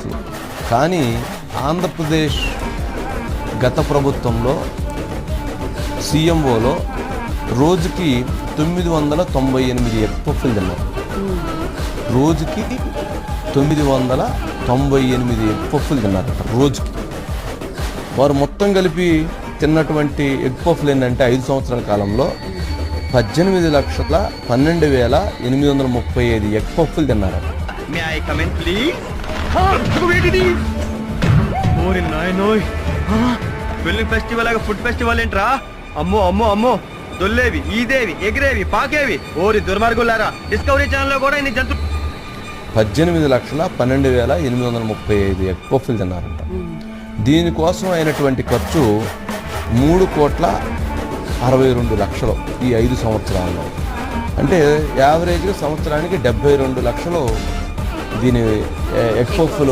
పరిస్థితి. కానీ ఆంధ్రప్రదేశ్ గత ప్రభుత్వంలో సీఎంఓలో రోజుకి 998 ఎగ్ పఫ్లు తిన్నారు. రోజుకి 998 ఎగ్ పఫ్లు తిన్నారట రోజుకి. వారు మొత్తం కలిపి తిన్నటువంటి ఎగ్ పఫ్లు ఏంటంటే 5 సంవత్సరాల కాలంలో 18,12,835 ఎగ్ పఫ్లు తిన్నారట. ఫిల్మ్ ఫెస్టివల్ ఫుడ్ ఫెస్టివల్ ఏంట్రా? అమ్మో అమ్మో అమ్మో, దొల్లేవి, ఈదేవి, ఎగిరేవి, పాకేవి, ఓరి దుర్మార్గులారా, డిస్కవరీ ఛానల్లో కూడా ఇన్ని జంతు 18,12,835 ఎగ్ పఫ్లు తిన్నారంట. దీనికోసం అయినటువంటి ఖర్చు 3,62,00,000 ఈ 5 సంవత్సరాల్లో. అంటే యావరేజ్గా సంవత్సరానికి 72 లక్షలు దీని ఎగ్ పఫ్లు